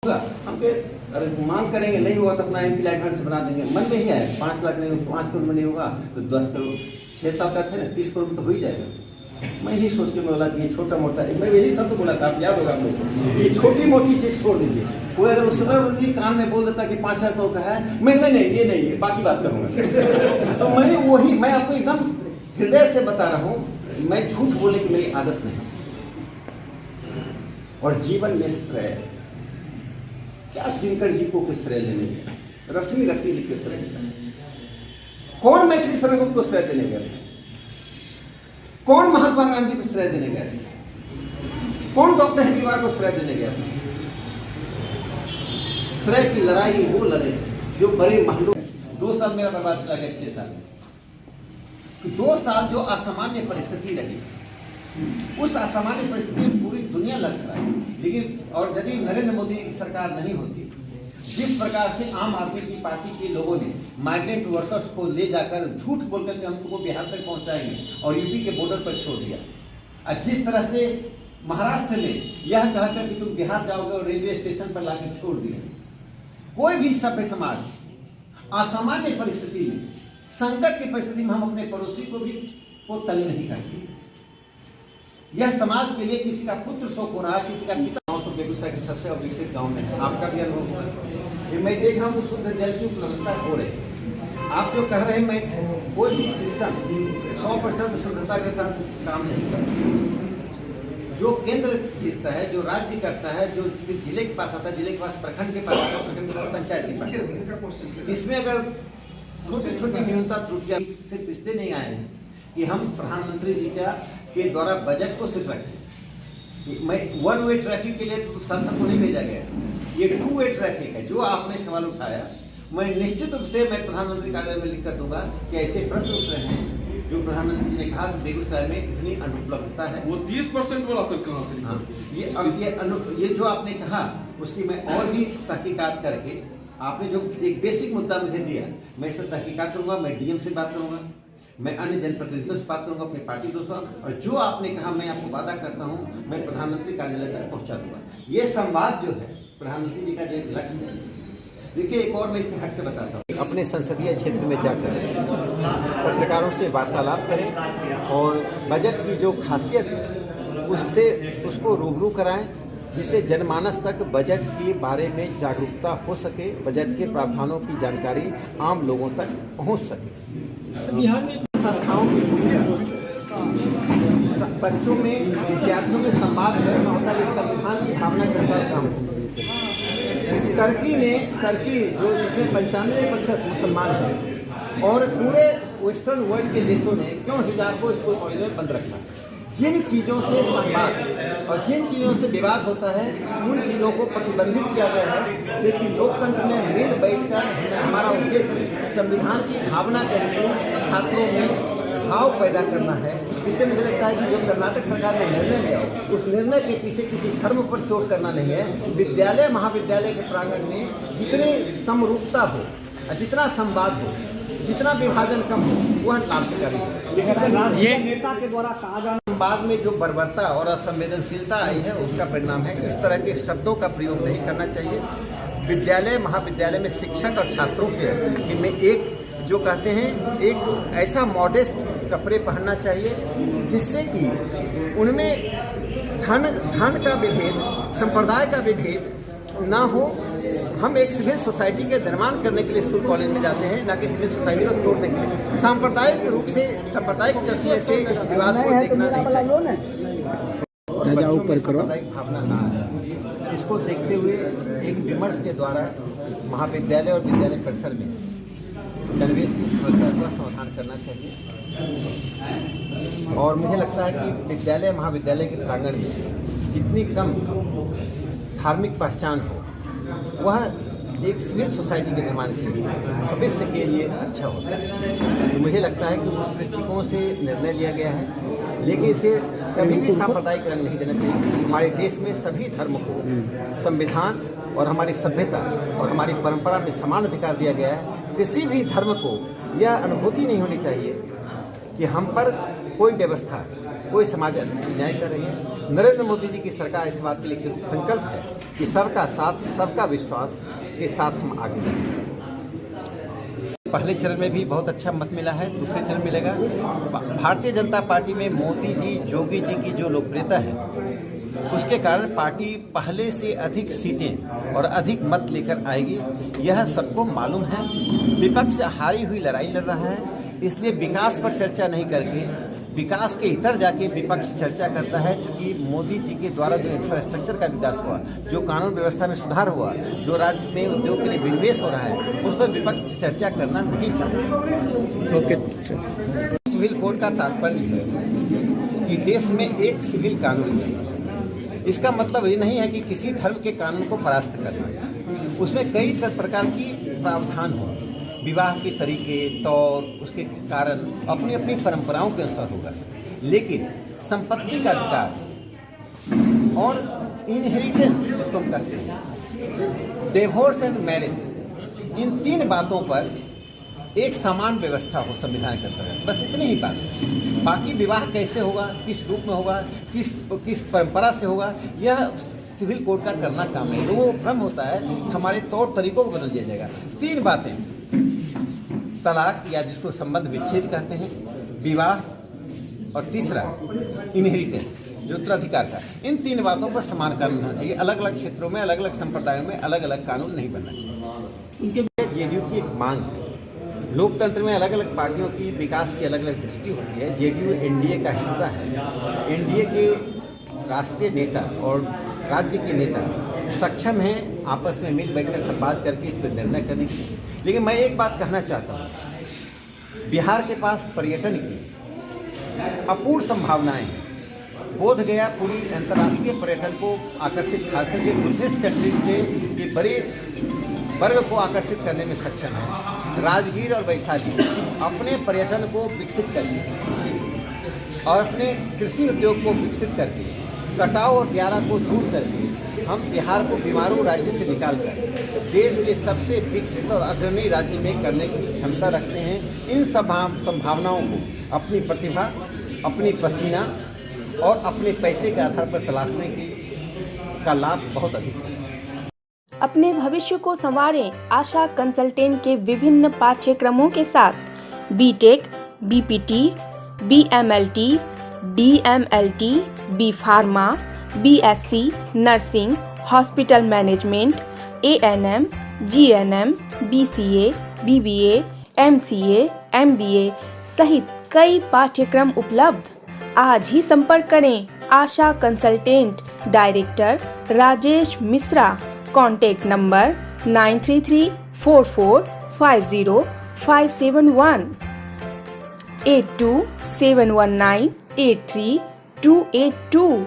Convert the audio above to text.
हम के अरे मांग करेंगे, नहीं हुआ तो अपना एमपी एडवांस बना देंगे। मन में ही है 5 लाख नहीं, 5 करोड़ में नहीं होगा तो 10 करोड़, 6 साल का थे ना 30 करोड़ में तो हो ही जाएगा। मैं ही सोच के बोला कि ये छोटा मोटा, मैं यही सब तो बोला था, आप याद होगा आपको, ये छोटी मोटी चीज छोड़ दीजिए। कोई अगर उस समय मुझे कान में बोल देता कि 5,000 करोड़ का है, मैं नहीं ये नहीं है, बाकी बात करूंगा। तो मैं आपको एकदम हृदय से बता रहा हूँ, मैं झूठ बोलने की मेरी आदत नहीं। और जीवन में श्रेय क्या, दिनकर जी को किस श्रेय लेने गया, रश्मि रखी लिख के श्रेय लेगा, कौन मैथिली शरण को श्रेय देने गया, कौन महात्मा गांधी को श्रेय देने गया, कौन डॉक्टर हेडगेवार को श्रेय देने गया। श्रेय की लड़ाई वो लड़े जो बड़े महलों। 2 साल मेरा बर्बाद चला गया, 6 साल, 2 साल जो असामान्य परिस्थिति रही, उस असामान्य परिस्थिति में पूरी दुनिया लड़ रहा है। लेकिन और यदि नरेंद्र मोदी की सरकार नहीं होती, जिस प्रकार से आम आदमी की पार्टी के लोगों ने माइग्रेंट वर्कर्स को ले जाकर झूठ बोलकर के हमको बिहार तक पहुंचाएंगे और यूपी के बॉर्डर पर छोड़ दिया, और जिस तरह से महाराष्ट्र में यह कहकर कि तुम बिहार जाओगे और रेलवे स्टेशन पर लाकर छोड़ दिया, कोई भी सभ्य समाज असामान्य परिस्थिति में, संकट की परिस्थिति में हम अपने पड़ोसी को तंग नहीं करते। यह समाज के लिए किसी का पुत्र शोक हो रहा है, किसी का पिता। तो बेगूसराय के सबसे अविकसित गांव में है, आपका भी अनुभव होगा। मैं देख रहा हूँ शुद्ध जल की उपलब्धता हो रही। आप जो कह रहे हैं, मैं कोई भी सिस्टम 100% शुद्धता के साथ काम नहीं करता। जो केंद्र खींचता है, जो राज्य करता है, जो जिले के पास आता है, जिले के पास प्रखंड के पास आता है, प्रखंड के पास पंचायत के पास। इसमें अगर छोटी छोटी न्यूनता त्रुटियां सिर्फ इसलिए नहीं आए हैं कि हम प्रधानमंत्री जी के द्वारा बजट को सिर्फ रखें। मैं 1 वे ट्रैफिक के लिए संसद को नहीं भेजा गया, ये 2 वे ट्रैफिक है। जो आपने सवाल उठाया, मैं निश्चित रूप से मैं प्रधानमंत्री कार्यालय में लिख कर दूंगा कि ऐसे प्रश्न उठ रहे हैं जो प्रधानमंत्री जी ने कहा कि बेगूसराय में इतनी अनुपलब्धता है। वो 30% वाला सब कहाँ से? हाँ, ये जो आपने कहा उसकी मैं और भी तहकीकात करके, आपने जो एक बेसिक मुद्दा मुझे दिया, मैं इस पर तहकीकात करूंगा। मैं डीएम से बात करूंगा, मैं अन्य जनप्रतिनिधियों से बात करूंगा, अपनी पार्टी दोस्तों, और जो आपने कहा मैं आपको वादा करता हूं, मैं प्रधानमंत्री कार्यालय तक पहुंचा दूंगा। ये संवाद जो है प्रधानमंत्री जी का जो लक्ष्य है, देखिए एक और मैं इससे हट के बताता हूँ। अपने संसदीय क्षेत्र में जाकर पत्रकारों से वार्तालाप करें और बजट की जो खासियत है उसको रूबरू कराएं, जिससे जनमानस तक बजट के बारे में जागरूकता हो सके, बजट के प्रावधानों की जानकारी आम लोगों तक पहुंच सके। बिहार में संस्थाओं की बच्चों में, विद्यार्थियों में संवाद करना होता है, संविधान की भावना के अनुसार काम होता है। टर्की जो जिसमें 95% मुसलमान हैं, और पूरे वेस्टर्न वर्ल्ड के देशों ने क्यों हिजाब को स्कूल कॉलेज में बंद रखा। जिन चीज़ों से संवाद और जिन चीज़ों से विवाद होता है, उन चीज़ों को प्रतिबंधित किया गया है। लेकिन लोकतंत्र में मिल बैठकर हमारा उद्देश्य संविधान की भावना करके छात्रों में भाव पैदा करना है। इसलिए मुझे लगता है कि जो कर्नाटक सरकार ने निर्णय लिया, उस निर्णय के पीछे किसी धर्म पर चोट करना नहीं है। विद्यालय महाविद्यालय के प्रांगण में जितनी समरूपता हो, जितना संवाद हो, जितना विभाजन कम हो, वह लाभकारी है। ये नेता के द्वारा कहा जाना, बाद में जो बर्बरता और असंवेदनशीलता आई है उसका परिणाम है। इस तरह के शब्दों का प्रयोग नहीं करना चाहिए। विद्यालय महाविद्यालय में शिक्षक और छात्रों के में एक जो कहते हैं, एक ऐसा मॉडेस्ट कपड़े पहनना चाहिए जिससे कि उनमें धन का विभेद, संप्रदाय का विभेद ना हो। हम एक सिविल सोसाइटी के निर्माण करने के लिए स्कूल कॉलेज में जाते हैं, ना कि सिविल सोसाइटी को तोड़ने के लिए। सांप्रदायिक रूप से, सांप्रदायिक चश्मे से इस विवाद को देखना नहीं चाहिए। भावना ना है, इसको देखते हुए एक विमर्श के द्वारा महाविद्यालय और विद्यालय परिसर में गणवेश की समस्या का समाधान करना चाहिए। और मुझे लगता है कि विद्यालय महाविद्यालय के प्रांगण में जितनी कम धार्मिक पहचान हो, वह एक सिविल सोसाइटी के निर्माण के लिए, भविष्य के लिए अच्छा होता है। तो मुझे लगता है कि उस दृष्टिकोण से निर्णय लिया गया है, लेकिन इसे कभी भी सांप्रदायिक रंग नहीं देना चाहिए। हमारे देश में सभी धर्म को संविधान और हमारी सभ्यता और हमारी परंपरा में समान अधिकार दिया गया है। किसी भी धर्म को यह अनुभूति नहीं होनी चाहिए कि हम पर कोई व्यवस्था कोई समाज अन्याय कर रही है। नरेंद्र मोदी जी की सरकार इस बात के लिए संकल्प है कि सबका साथ सबका विश्वास के साथ हम आगे बढ़ें। पहले चरण में भी बहुत अच्छा मत मिला है, दूसरे चरण मिलेगा। भारतीय जनता पार्टी में मोदी जी, योगी जी की जो लोकप्रियता है उसके कारण पार्टी पहले से अधिक सीटें और अधिक मत लेकर आएगी, यह सबको मालूम है। विपक्ष हारी हुई लड़ाई लड़ रहा है, इसलिए विकास पर चर्चा नहीं करके विकास के इतर जाके विपक्ष चर्चा करता है। क्योंकि मोदी जी के द्वारा जो इंफ्रास्ट्रक्चर का विकास हुआ, जो कानून व्यवस्था में सुधार हुआ, जो राज्य में उद्योग के लिए विनिवेश हो रहा है, उस पर विपक्ष चर्चा करना नहीं चाहता। ओके। सिविल कोड का तात्पर्य है कि देश में एक सिविल कानून है। इसका मतलब ये नहीं है कि किसी धर्म के कानून को परास्त करना, उसमें कई प्रकार की प्रावधान हो। विवाह के तरीके, तौर, उसके कारण अपनी अपनी परंपराओं के अनुसार होगा, लेकिन संपत्ति का अधिकार और इनहेरिटेंस जिसको हम कहते हैं, डिवोर्स एंड मैरिज, इन 3 बातों पर एक समान व्यवस्था हो संविधान के अंतर्गत, बस इतनी ही बात। बाकी विवाह कैसे होगा, किस रूप में होगा, किस परंपरा से होगा, यह सिविल कोड का करना काम है। लोगों को भ्रम होता है हमारे तौर तरीकों को बदल दिया जाएगा। 3 बातें, तलाक या जिसको संबंध विच्छेद कहते हैं, विवाह, और तीसरा इनहेरिटेंस जो उत्तराधिकार का। इन 3 बातों पर समान कानून होना चाहिए। अलग अलग क्षेत्रों में, अलग अलग संप्रदायों में अलग अलग कानून नहीं बनना चाहिए। उनके जेडीयू की एक मांग है। लोकतंत्र में अलग अलग पार्टियों की विकास की अलग अलग दृष्टि होती है। जेडीयू एनडीए का हिस्सा है। एनडीए के राष्ट्रीय नेता और राज्य के नेता सक्षम हैं आपस में मिल बैठकर सब बात करके इस पर निर्णय करने की। लेकिन मैं एक बात कहना चाहता हूँ, बिहार के पास पर्यटन की अपूर्व संभावनाएं हैं। बोध गया पूरी अंतर्राष्ट्रीय पर्यटन को आकर्षित, खासकर के बुद्धिस्ट कंट्रीज के ये बड़े वर्ग को आकर्षित करने में सक्षम है। राजगीर और वैशाली अपने पर्यटन को विकसित करके और अपने कृषि उद्योग को विकसित करके, कटाव और ग्यारह को दूर करके हम बिहार को बीमारू राज्य से निकालकर देश के सबसे विकसित और अग्रणी राज्य में करने की क्षमता रखते हैं। इन संभावनाओं को अपनी प्रतिभा, अपनी पसीना और अपने पैसे के आधार पर तलाशने का लाभ बहुत अधिक है। अपने भविष्य को संवारें आशा कंसल्टेंट के विभिन्न पाठ्यक्रमों के साथ BTech, BPT, BMLT, DMLT, B pharma, BSc nursing, hospital management, ANM, GNM, BCA, BBA, MCA, MBA सहित कई पाठ्यक्रम उपलब्ध। आज ही संपर्क करें Asha consultant director Rajesh Mishra. Contact number 9334450571 8271983282।